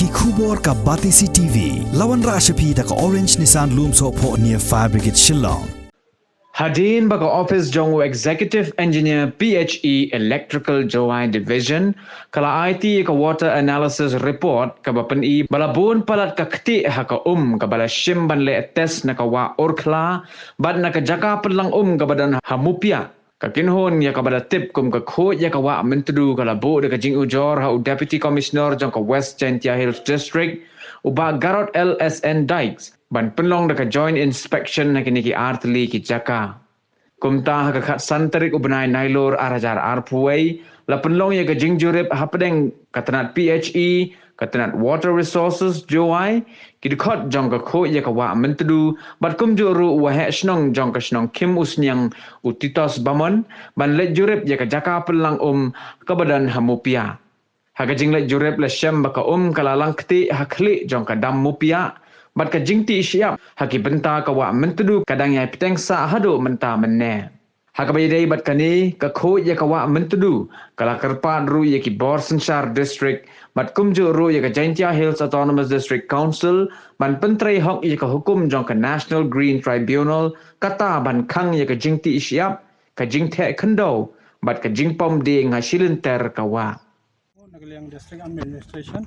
ki khubor ka Batisi TV lawan ra shapi da ka Orange Nissan Loom so pho near Fire Brigade Shillong Hadin baga office jongu executive engineer PHE electrical joy division kala IT ka water analysis report ka bapen I balabun palat ka kti ha ka ka bala shim ban le test na ka wa Khla bad na ka jaka pelang ka badan ha Mupiah ka kinhon ya ka bala tip kum ka kho ya ka wa mentudu kala bo de ka jing ujor ha deputy commissioner jong ka West Jingjaklia Hills district uba garot LSN Dikes ban penlong da ka joint inspection na kini ki artli ki jaka kumta ka khat santarik ubnai nailor arajar arpuai la penlong ya ka Jurip hapdeng katanat PHE katanat water resources joai ki khot jong ka kho ya ka wa mentudu bat kum juru wa he snong jong ka snong kim usnyang utitos bamon ban le Jurip ya ka jaka pelang ka badan Mupiah Haga jinglet Jurip le syam baka kalalang kti hakli jong ka dam Mupiah bat ka jingti siap haki benta ka wa mentudu kadang yai peteng sa hadu menta menne Haga bayadai bat kani ka kho ya ka wa mentudu kala kerpan ru ya ki Borsenshire district bat kumju ru ya ka Jingjaklia Hills Autonomous District Council ban pentrai hok ya ka hukum jong ka National Green Tribunal kata ban khang ya ka jingti siap ka jingthe khendo bat ka jingpom di ngasilinter ka wa Nagaliang district administration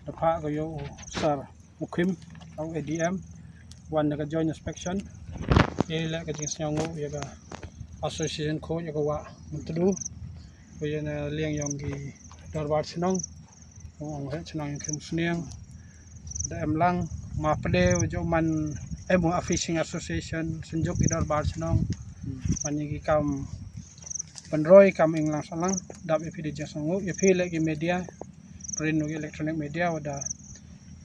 dapat kayo sar Kykwm au ADM one naga joint inspection ile ka jing snyango ya ka association ko ya ka wa mentudu ko ya na liang yong gi darbar sinong ong he sinong kim sniang da emlang ma pade jo man emo fishing association senjuk gi darbar sinong man gi kam Penroy kam inglang salang dap epid jasangu epi lagi media print ugi electronic media wada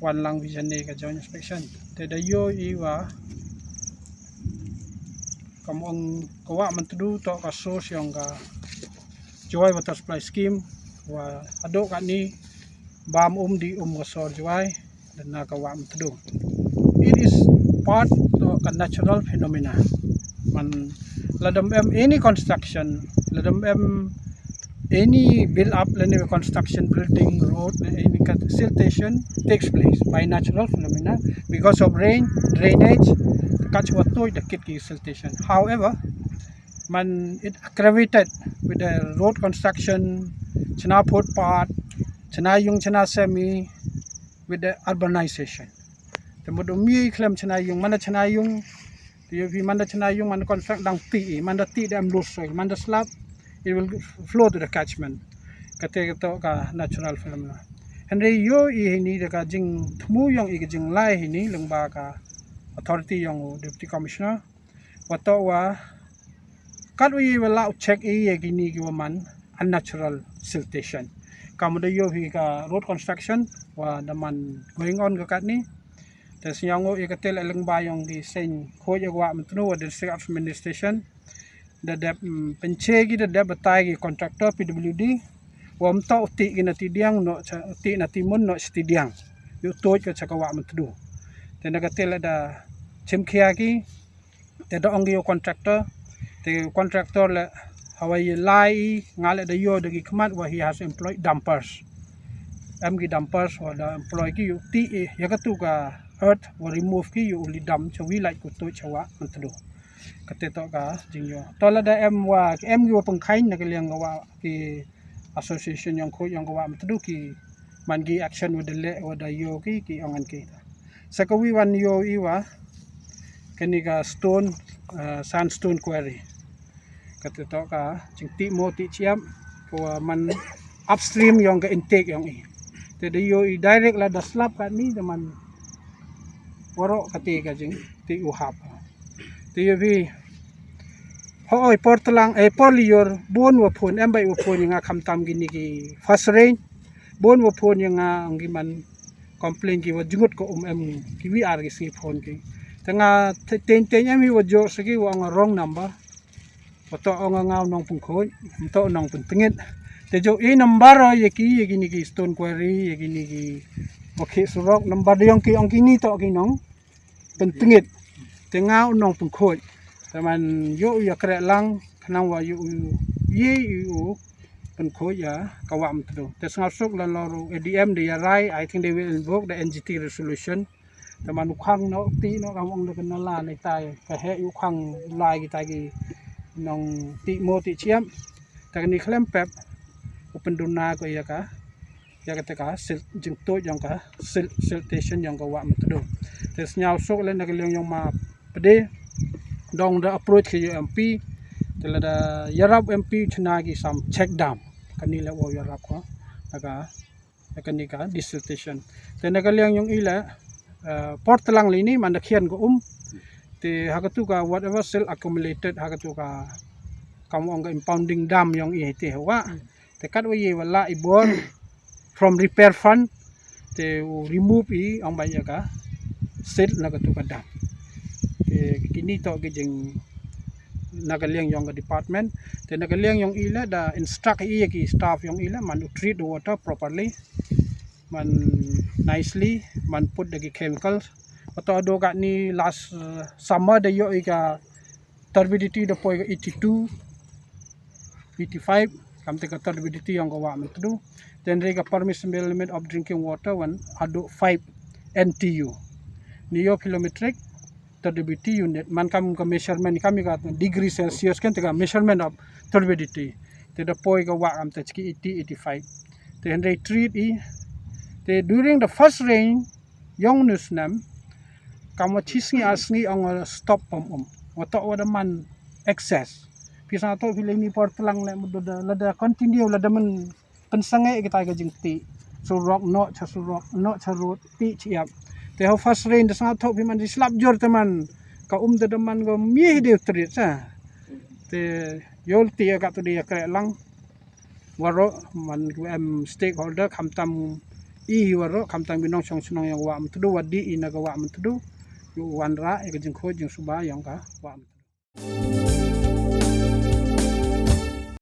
one lang vision ne ka joint inspection te da yo iwa kam ong kawa mentudu to ka source yang ka joy water supply scheme wa ado ka ni bam di ka sor joy dan na kawa mentudu it is part of a natural phenomena man ladam any construction ladam any build up any construction building road any siltation takes place by natural phenomena because of rain drainage catch water the kit siltation however man it aggravated with the road construction chana footpath chana yung chana semi with the urbanization the modumi claim chana yung mana chana yung If manda chana yung man construct dang ti manda ti dam loose soil manda slab it will flow to the catchment kate to ka natural phenomena henry yo I ni ka jing thmu yung I jing lai ni lengba ka authority yung deputy commissioner wato wa kat we will allow check I gini gi man unnatural siltation kamuda yo ka road construction wa daman going on ka kat ni Tas yango ikatel alang bayong di sen ko yagwa mentnu wa district administration da dep penchegi da dep batai contractor PWD wa mta uti gina tidiang no uti na timun no stidiang yu toj ka chakawa mentnu ten nagatel da chimkhiagi te da ongi contractor le hawai lai ngale da yo da gi khmat wa he has employed dumpers mg dumpers wa da employee ki yu ti yakatu ka earth will remove ki you only dam chawi like ku to chawa mentdu kate to ka jingyo tola da em yo pengkhain na kaliang wa ki association yang ko yang wa mentdu ki mangi action with the wada yo ki ongan ki sakawi wan yo iwa kani ka stone sandstone quarry kate to ka jingti mo ti chiam ko man upstream yang ka intake yang I te da yo direct la da slab ka ni da man waro kati ka jing ti uhap ti yobi hoi portlang polior bon wa phun embai wa phun nga kham tam gini ki first rain bon wa phun nga angi man complain ki wa jungut ko em ki wi ar ki si phone ki tanga ten em wa jo sagi wa nga wrong number wato nga ngaw nong pungkhoi to nong puntingit te jo I number ye gini ki stone quarry ye gini ki okay surok number yang ki ong kini to kinong pentingit tengau nong pungkhoi taman yo ya kre lang kanang wa yu ye yu penko ya kawam tu. Tesngasuk lan loro ADM dia rai, I think they will invoke the NGT resolution. Teman ukang no ti no kamong le kenala nei tai ka he ukang lai kita gi nong ti mo ti chiam. Ta ni klem pep upenduna ko ya ka ka jing to yang ka siltation yang kawam tu. Tesnyau sok le nak yang ma pede dong the approach ke MP telada yarap MP chnagi sam check dam kanila wo yarap ko naga kanika dissertation tenagaliang yung ila port lang lini mandakhian ko te hakatu ka whatever cell accumulated hakatu ka kamu ang impounding dam yung ihite wa te kat ye wala ibon from repair fund te remove ang baya ka cell nagatu ka dam te kini to gijing nagaliang yung department te nagaliang yung ila da instruct ki staff yung ila man treat the water properly man nicely man put the chemicals pato ado ka ni last summer da yo ka turbidity da po 82 85 kamte ka turbidity yung gawa mo tu then re ka permissible limit of drinking water one ado 5 NTU niyo kilometric turbidity unit man kam ka measurement kami ka degree Celsius kan tega measurement of turbidity te da poi ka wa am te 80 85 te henry treat te during the first rain yong nusnam kamo chisngi asngi ang stop wato wada man excess pisa to filemi port lang le lada continue lada man pensange kita ka jingti surok no charut ti chiap te how fast rain the sang thok man dislap jor teman ka de man go mi de treat sa te yol ti ka tu dia kre lang waro man stakeholder kamtam waro kamtam binong song sunong yang wa mtu wadi ina ga wa mtu yu wanra e ga jing kho jing suba yang ka wa mtu